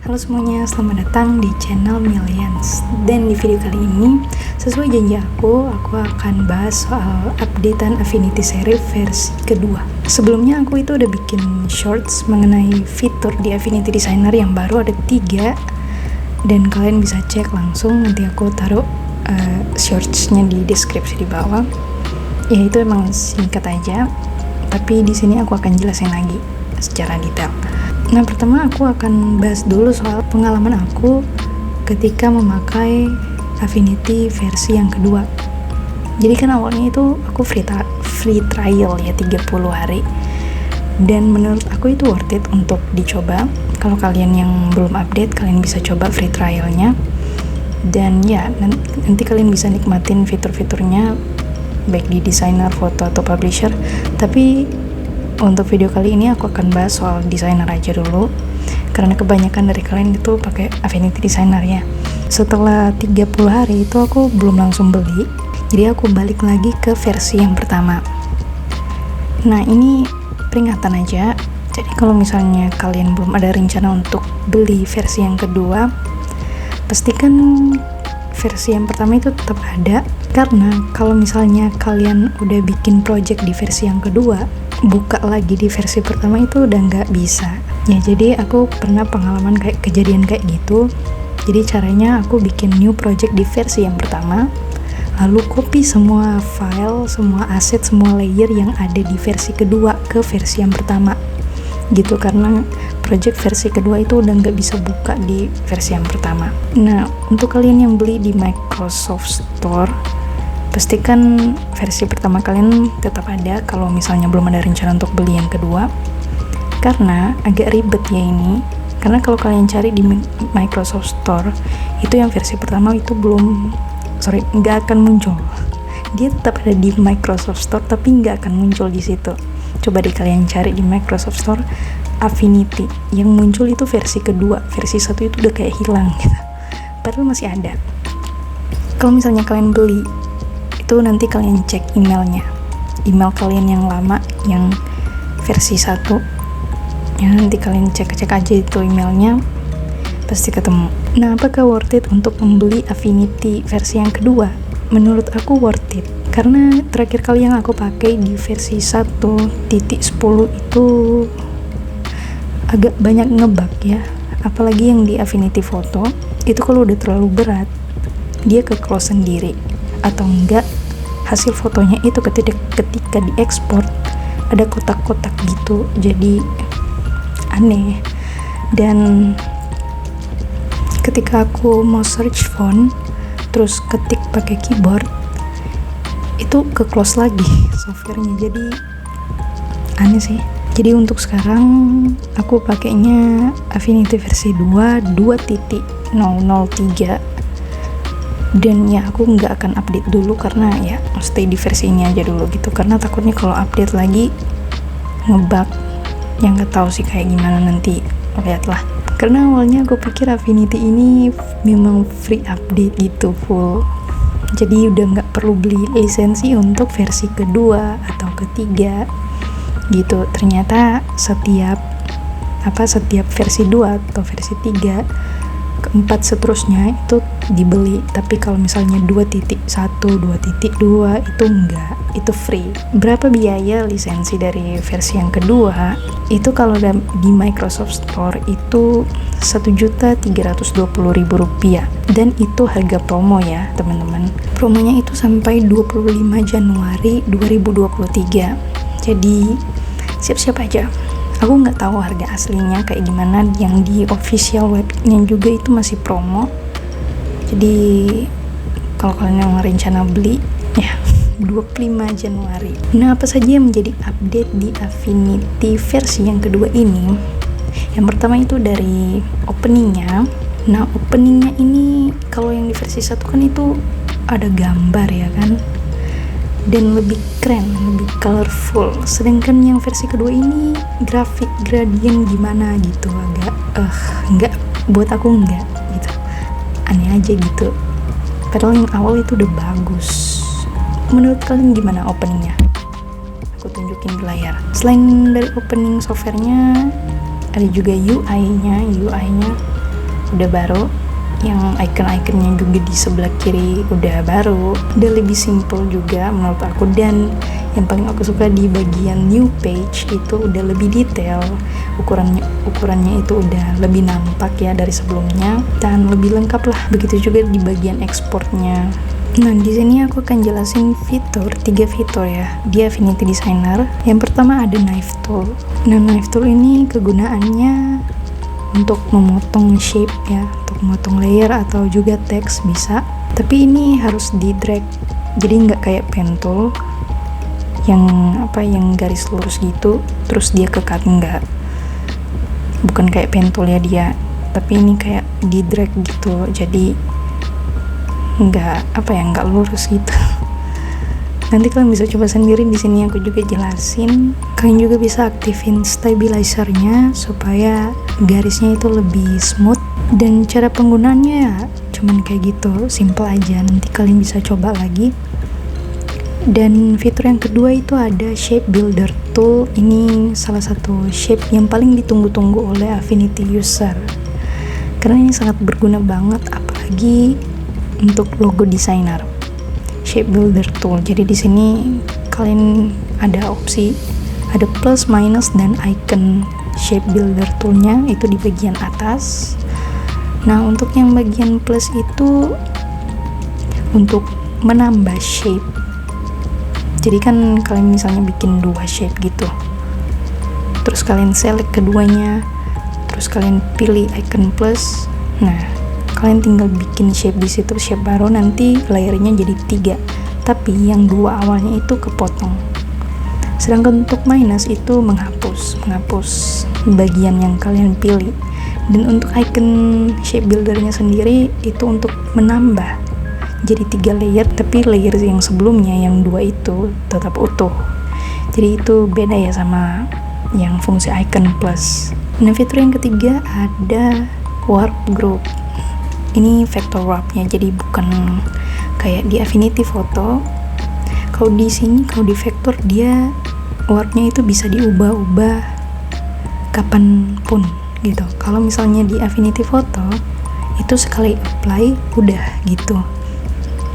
Halo semuanya, selamat datang di channel Millions. Dan di video kali ini, sesuai janji aku akan bahas soal updatean Affinity Serif versi kedua. Sebelumnya aku itu udah bikin shorts mengenai fitur di Affinity Designer yang baru ada 3. Dan kalian bisa cek langsung, nanti aku taruh shortsnya di deskripsi di bawah. Ya itu emang singkat aja, tapi di sini aku akan jelasin lagi secara detail. Nah, pertama aku akan bahas dulu soal pengalaman aku ketika memakai Affinity versi yang kedua. Jadi kan awalnya itu aku free trial ya 30 hari. Dan menurut aku itu worth it untuk dicoba. Kalau kalian yang belum update, kalian bisa coba free trialnya. Dan ya, nanti kalian bisa nikmatin fitur-fiturnya baik di designer, foto, atau publisher. Tapi untuk video kali ini aku akan bahas soal designer aja dulu, karena kebanyakan dari kalian itu pakai Affinity Designer ya. Setelah 30 hari itu aku belum langsung beli, jadi aku balik lagi ke versi yang pertama. Nah, ini peringatan aja, jadi kalau misalnya kalian belum ada rencana untuk beli versi yang kedua, pastikan versi yang pertama itu tetap ada, karena kalau misalnya kalian udah bikin project di versi yang kedua, buka lagi di versi pertama itu udah nggak bisa ya. Jadi aku pernah pengalaman kejadian kayak gitu. Jadi caranya aku bikin new project di versi yang pertama, lalu copy semua file, semua aset, semua layer yang ada di versi kedua ke versi yang pertama gitu, karena project versi kedua itu udah nggak bisa buka di versi yang pertama. Nah, untuk kalian yang beli di Microsoft Store, pastikan versi pertama kalian tetap ada kalau misalnya belum ada rencana untuk beli yang kedua, karena agak ribet ya ini. Karena kalau kalian cari di Microsoft Store, itu yang versi pertama itu nggak akan muncul. Dia tetap ada di Microsoft Store tapi nggak akan muncul di situ. Coba deh kalian cari di Microsoft Store Affinity, yang muncul itu versi kedua, versi satu itu udah kayak hilang gitu. Padahal masih ada. Kalau misalnya kalian beli itu, nanti kalian cek email kalian yang lama, yang versi 1 ya, nanti kalian cek aja itu emailnya, pasti ketemu. Nah, apakah worth it untuk membeli Affinity versi yang kedua? Menurut aku worth it, karena terakhir kali yang aku pakai di versi 1.10 itu agak banyak ngebug ya, apalagi yang di Affinity Photo itu kalau udah terlalu berat dia ke close sendiri, atau enggak hasil fotonya itu ketika diekspor ada kotak-kotak gitu, jadi aneh. Dan ketika aku mau search font terus ketik pakai keyboard, itu ke close lagi softwarenya, jadi aneh sih. Jadi untuk sekarang aku pakainya Affinity versi 2.003, dan ya aku nggak akan update dulu, karena ya stay di versi ini aja dulu gitu, karena takutnya kalau update lagi ngebug, yang nggak tahu sih kayak gimana, nanti lihatlah. Karena awalnya aku pikir Affinity ini memang free update gitu full, jadi udah nggak perlu beli lisensi untuk versi kedua atau ketiga gitu. Ternyata setiap versi 2 atau versi 3, keempat seterusnya itu dibeli. Tapi kalau misalnya 2.1, 2.2 itu enggak, itu free. Berapa biaya lisensi dari versi yang kedua? Itu kalau di Microsoft Store itu Rp1.320.000, dan itu harga promo ya teman-teman. Promonya itu sampai 25 Januari 2023. Jadi siap-siap aja. Aku nggak tahu harga aslinya kayak gimana, yang di official webnya juga itu masih promo. Jadi kalau kalian yang rencana beli ya 25 Januari. Nah, apa saja yang menjadi update di Affinity versi yang kedua ini? Yang pertama itu dari openingnya. Nah, openingnya ini kalau yang di versi 1 kan itu ada gambar ya kan, dan lebih keren, lebih colorful. Sedangkan yang versi kedua ini grafik gradient gimana gitu, agak enggak, buat aku enggak gitu, aneh aja gitu. Padahal yang awal itu udah bagus. Menurut kalian gimana openingnya? Aku tunjukin di layar. Selain dari opening softwarenya, ada juga UI-nya udah baru, yang icon-iconnya juga di sebelah kiri udah baru, udah lebih simple juga menurut aku. Dan yang paling aku suka di bagian new page itu udah lebih detail, ukurannya itu udah lebih nampak ya dari sebelumnya, dan lebih lengkap lah. Begitu juga di bagian ekspornya. Nah, di sini aku akan jelasin tiga fitur ya di Affinity Designer. Yang pertama ada Knife Tool. Nah, Knife Tool ini kegunaannya untuk memotong shape ya, untuk memotong layer atau juga teks bisa. Tapi ini harus di drag, jadi nggak kayak pen tool yang garis lurus gitu, terus dia ke cut, nggak. Bukan kayak pen tool ya dia, tapi ini kayak di drag gitu, jadi nggak lurus gitu. Nanti kalian bisa coba sendiri, di sini aku juga jelasin. Kalian juga bisa aktifin stabilizernya supaya garisnya itu lebih smooth. Dan cara penggunaannya ya cuman kayak gitu, simple aja. Nanti kalian bisa coba lagi. Dan fitur yang kedua itu ada Shape Builder Tool. Ini salah satu shape yang paling ditunggu-tunggu oleh Affinity user, karena ini sangat berguna banget, apalagi untuk logo designer. Shape Builder Tool. Jadi di sini kalian ada opsi, ada plus, minus, dan icon Shape Builder Toolnya itu di bagian atas. Nah, untuk yang bagian plus itu untuk menambah shape. Jadi kan kalian misalnya bikin 2 shape gitu, terus kalian select keduanya, terus kalian pilih icon plus. Nah, kalian tinggal bikin shape di situ, shape baru, nanti layernya jadi 3, tapi yang 2 awalnya itu kepotong. Sedangkan untuk minus itu menghapus bagian yang kalian pilih. Dan untuk icon shape buildernya sendiri itu untuk menambah jadi 3 layer, tapi layer yang sebelumnya yang 2 itu tetap utuh. Jadi itu beda ya sama yang fungsi icon plus. Nah, fitur yang ketiga ada warp group. Ini vector warpnya, jadi bukan kayak di Affinity Photo. Kalau di sini, kalau di vector, dia warpnya itu bisa diubah-ubah kapanpun gitu. Kalau misalnya di Affinity Photo itu sekali apply udah gitu,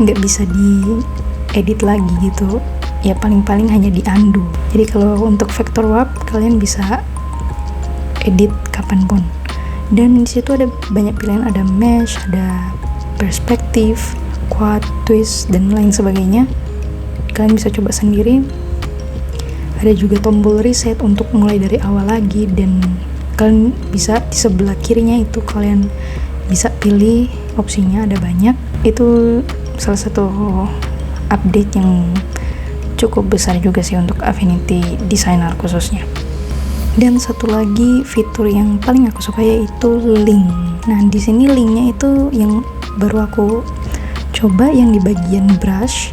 nggak bisa diedit lagi gitu ya, paling-paling hanya di undo. Jadi kalau untuk vector warp kalian bisa edit kapanpun. Dan di situ ada banyak pilihan, ada mesh, ada perspektif, quad, twist, dan lain sebagainya. Kalian bisa coba sendiri. Ada juga tombol reset untuk mulai dari awal lagi, dan kalian bisa di sebelah kirinya itu kalian bisa pilih opsinya, ada banyak. Itu salah satu update yang cukup besar juga sih untuk Affinity Designer khususnya. Dan satu lagi fitur yang paling aku suka yaitu link. Nah, di sini linknya itu yang baru aku coba yang di bagian brush,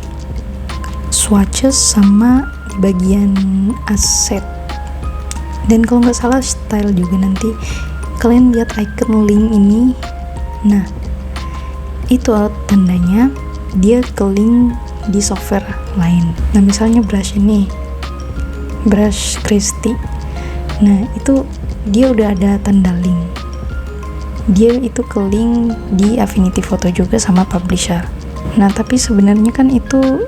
swatches, sama di bagian asset. Dan kalau nggak salah style juga. Nanti kalian lihat icon link ini. Nah, itu tandanya dia ke link di software lain. Nah, misalnya brush ini, brush Christie. Nah, itu dia udah ada tanda link. Dia itu ke link di Affinity Photo juga sama publisher. Nah, tapi sebenarnya kan itu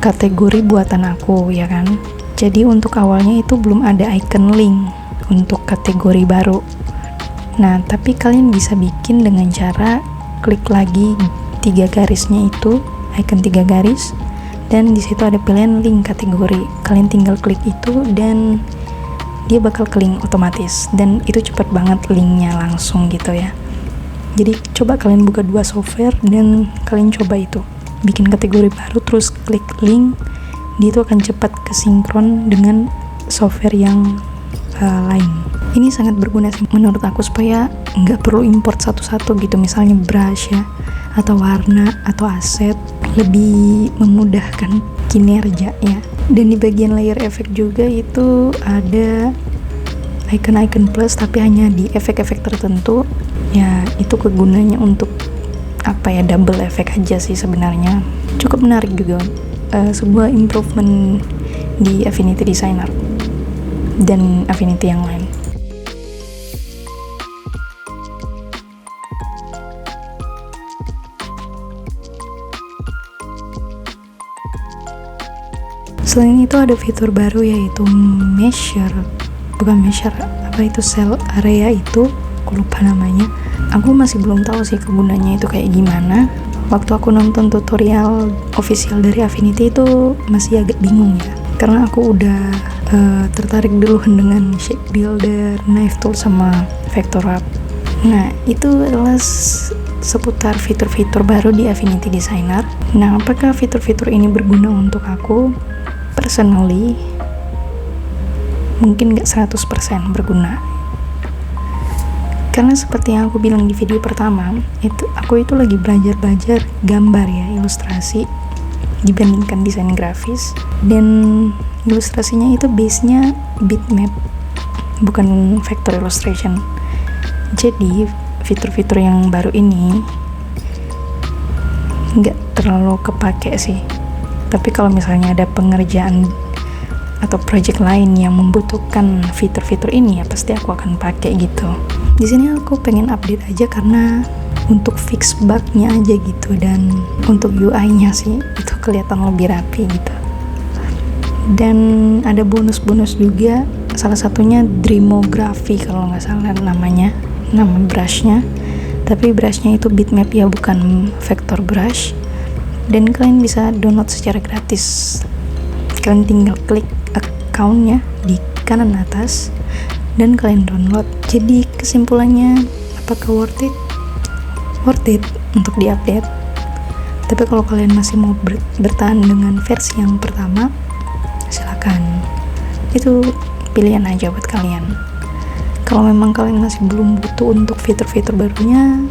kategori buatan aku ya kan. Jadi untuk awalnya itu belum ada icon link untuk kategori baru. Nah, tapi kalian bisa bikin dengan cara klik lagi 3 garisnya itu, icon 3 garis, dan di situ ada pilihan link kategori. Kalian tinggal klik itu dan dia bakal ke link otomatis, dan itu cepat banget linknya langsung gitu ya. Jadi coba kalian buka 2 software dan kalian coba itu bikin kategori baru, terus klik link, dia itu akan cepat kesinkron dengan software yang lain. Ini sangat berguna sih menurut aku, supaya nggak perlu import satu-satu gitu, misalnya brush ya, atau warna, atau aset, lebih memudahkan kinerja ya. Dan di bagian layer efek juga itu ada icon-icon plus, tapi hanya di efek-efek tertentu ya. Itu kegunaannya untuk double efek aja sih sebenarnya. Cukup menarik juga, sebuah improvement di Affinity Designer dan Affinity yang lain. Selain itu ada fitur baru yaitu apa itu cell area itu, aku lupa namanya. Aku masih belum tahu sih kegunaannya itu kayak gimana. Waktu aku nonton tutorial official dari Affinity itu masih agak bingung ya, karena aku udah tertarik dulu dengan shape builder, knife tool, sama vector wrap. Nah, itu adalah seputar fitur-fitur baru di Affinity Designer. Nah, apakah fitur-fitur ini berguna untuk aku? Personally, mungkin gak 100% berguna. Karena seperti yang aku bilang di video pertama, aku itu lagi belajar gambar ya, ilustrasi, dibandingkan desain grafis. Dan ilustrasinya itu base-nya bitmap, bukan vector illustration. Jadi fitur-fitur yang baru ini nggak terlalu kepake sih. Tapi kalau misalnya ada pengerjaan atau project lain yang membutuhkan fitur-fitur ini, ya pasti aku akan pakai gitu. Di sini aku pengen update aja karena untuk fix bug-nya aja gitu, dan untuk UI-nya sih itu kelihatan lebih rapi gitu. Dan ada bonus-bonus juga, salah satunya Dreamography kalau nggak salah nama brushnya. Tapi brushnya itu bitmap ya, bukan vector brush. Dan kalian bisa download secara gratis. Kalian tinggal klik account-nya di kanan atas dan kalian download. Jadi kesimpulannya, apakah worth it? Worth it untuk diupdate. Tapi kalau kalian masih mau bertahan dengan versi yang pertama, silakan. Itu pilihan aja buat kalian. Kalau memang kalian masih belum butuh untuk fitur-fitur barunya,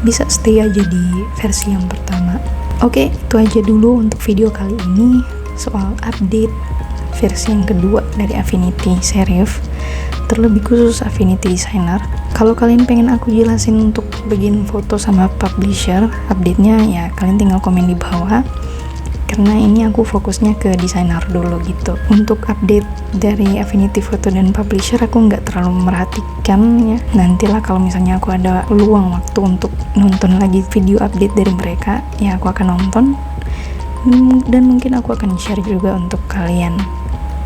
bisa stay aja di versi yang pertama. Oke, itu aja dulu untuk video kali ini soal update versi yang kedua dari Affinity Serif, terlebih khusus Affinity Designer. Kalau kalian pengen aku jelasin untuk bagian foto sama publisher update-nya, ya kalian tinggal komen di bawah, karena ini aku fokusnya ke desainer dulu gitu. Untuk update dari Affinity Photo dan Publisher aku nggak terlalu merhatikan ya. Nantilah kalau misalnya aku ada luang waktu untuk nonton lagi video update dari mereka, ya aku akan nonton. Dan mungkin aku akan share juga untuk kalian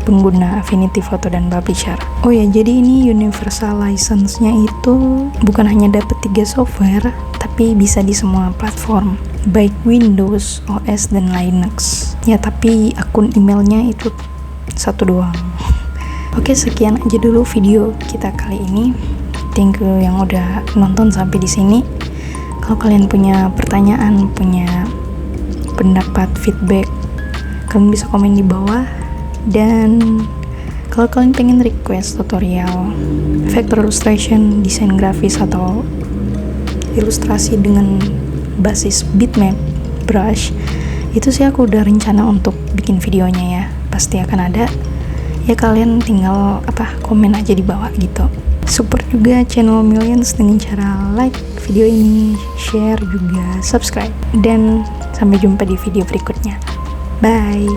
pengguna Affinity Photo dan Publisher. Oh ya, jadi ini universal license-nya itu bukan hanya dapat 3 software, tapi bisa di semua platform, baik Windows, OS, dan Linux. Ya, tapi akun emailnya itu satu doang. Oke, sekian aja dulu video kita kali ini. Thank you yang udah nonton sampai di sini. Kalau kalian punya pertanyaan, punya pendapat, feedback, kalian bisa komen di bawah. Dan kalau kalian pengen request tutorial vector illustration, desain grafis, atau ilustrasi dengan basis bitmap brush, itu sih aku udah rencana untuk bikin videonya ya, pasti akan ada ya. Kalian tinggal komen aja di bawah gitu. Support juga channel Millions dengan cara like video ini, share juga, subscribe, dan sampai jumpa di video berikutnya. Bye.